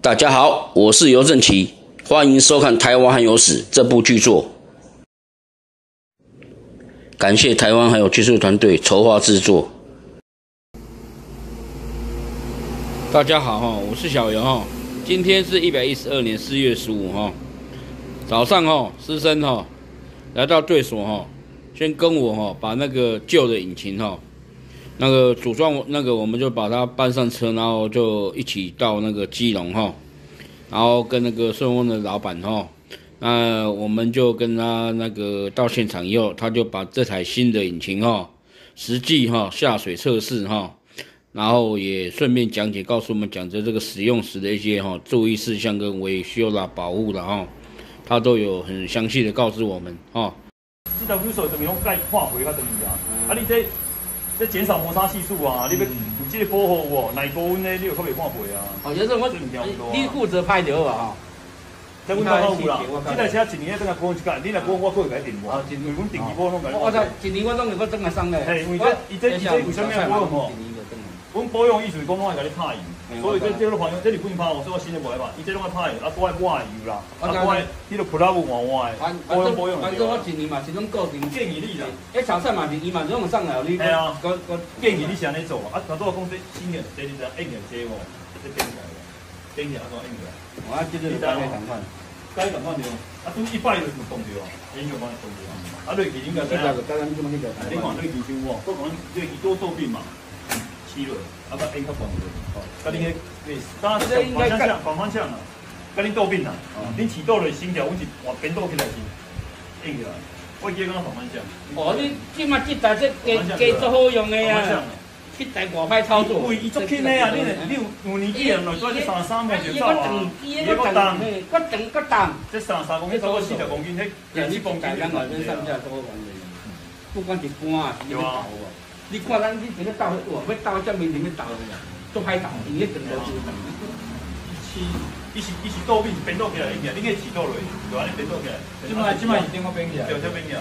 大家好，我是尤正奇，欢迎收看《台湾航油史》这部剧作。感谢台湾航油技术团队筹划制作。大家好我是小尤今天是112年4月15早上师生来到队所先跟我把那个旧的引擎那个组装那个我们就把它搬上车，然后就一起到那个基隆然后跟那个顺丰的老板那我们就跟他那个到现场以后，他就把这台新的引擎实际下水测试然后也顺便讲解，告诉我们讲这个使用时的一些注意事项跟维修啦、保护啦他都有很详细的告诉我们这条油手怎么用盖化回较容易啊？你这减少摩擦系数啊，你要有这个保护哦，耐高温呢，你就较袂化回啊。就是我你负责拍就好在阮兜有啦，这台车一年等下保养一届，你若保我可会甲你定无？因为阮定期保拢甲你。我一年我拢会搁转来送嘞。嘿，因为伊这为什么要保养阮保养意思是讲拢爱甲你拍油，所以这都还原，这日本拍哦，所以我新的无爱吧，伊这拢爱拍油，啊，搁爱抹油啦，啊，搁爱迄个普拉布换换的，保养。反正我一年嘛是拢固定建议你啦。迄炒菜嘛是伊嘛拢送来，你。系啊，建议你是安尼做啊，若做讲这新的，这你知应用这这变起来了，变起来怎应用？我这个该同款，该同款对，啊，拄100就是动对哦，应用帮你动对啊，落去应该知影。你看落去修我讲落去多做病嘛。落，啊，把烟较放落，甲恁迄，当然反方向啦，甲恁倒边啦，恁起倒落心跳，阮是换边倒起来是硬起来，我记讲反方向。你即马这台这加足好用的啊，这台外歹操作。伊足轻的啊，你有年纪人来做这33秒就走啊，伊个重，这33公斤超过40公斤，迄2公斤两外面上下都完的，不管是搬啊，是倒啊。你看咱以前咧倒，哇，要倒遮面前咧倒，足歹倒，伊咧整个就伊是倒边边倒起来，你个起倒落，就安尼边倒起来。即摆是顶我边起来，对，这边起来，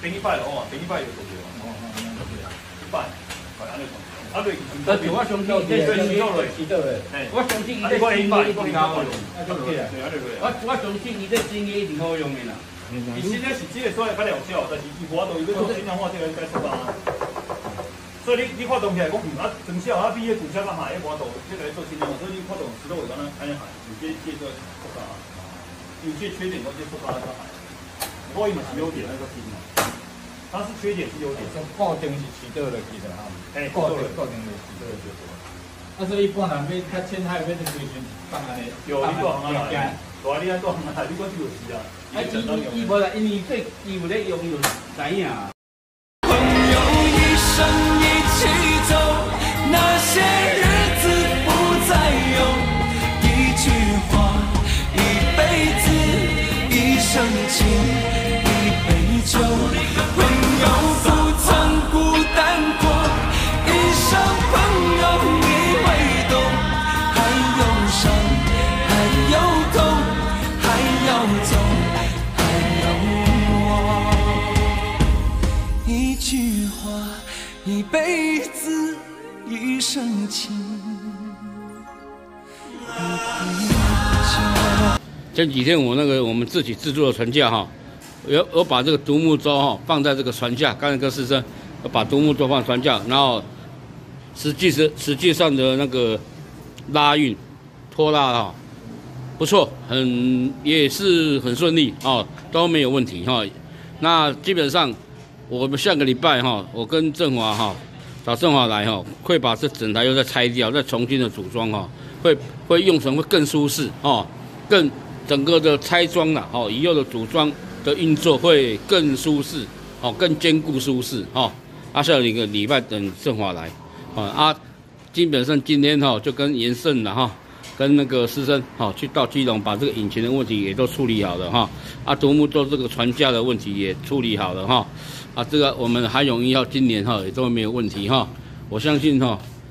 边100了边100就做着100，快安尼做。啊，对，我相信伊这是倒落，是倒落。我相信伊这新的一定好用，我相信伊这新的一定好用的啦。伊现在是这个所在较疗效，但是伊无度伊要做轻量化，这个该出啊。所以你发动起来讲增效比迄旧车较歹，迄无度这个做轻量化，所以你发动时都会安尼害，有些做复杂，有些缺点都复杂较害。不过伊嘛是优点，那个轻嘛，它是缺点是优点。固定是起倒落去的固定是起倒落去的。所以一般人要较浅海要去追寻放安尼，有你多行啊来，多你安多行来，你讲这个是啊。伊无啦，因为这伊有咧用就知影。朋友一生一起走，那些日子不再有。一句话，一辈子，一生情，一杯酒。朋友不曾孤单过，一生朋友你会懂。还有伤，还有痛，还要走。一句话，一辈子，一生情。前几天我们自己制作的船架我把这个独木舟放在这个船架，刚才跟师生把独木舟放船架，然后实际上的那个拉运拖拉不错，也是很顺利都没有问题那基本上我们下个礼拜我跟振华找振华来会把这整台又再拆掉，再重新的组装会用成会更舒适更整个的拆装啦以后的组装的运作会更舒适更坚固舒适下一个礼拜等振华来基本上今天就跟严胜了跟那个师生去到基隆，把这个引擎的问题也都处理好了独木舟这个船架的问题也处理好了这个我们海勇1号今年也都没有问题我相信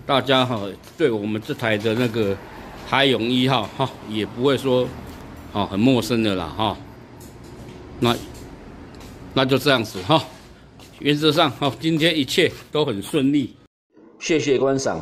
大家对我们这台的那个海勇1号也不会说很陌生的啦那就这样子原则上今天一切都很顺利，谢谢观赏。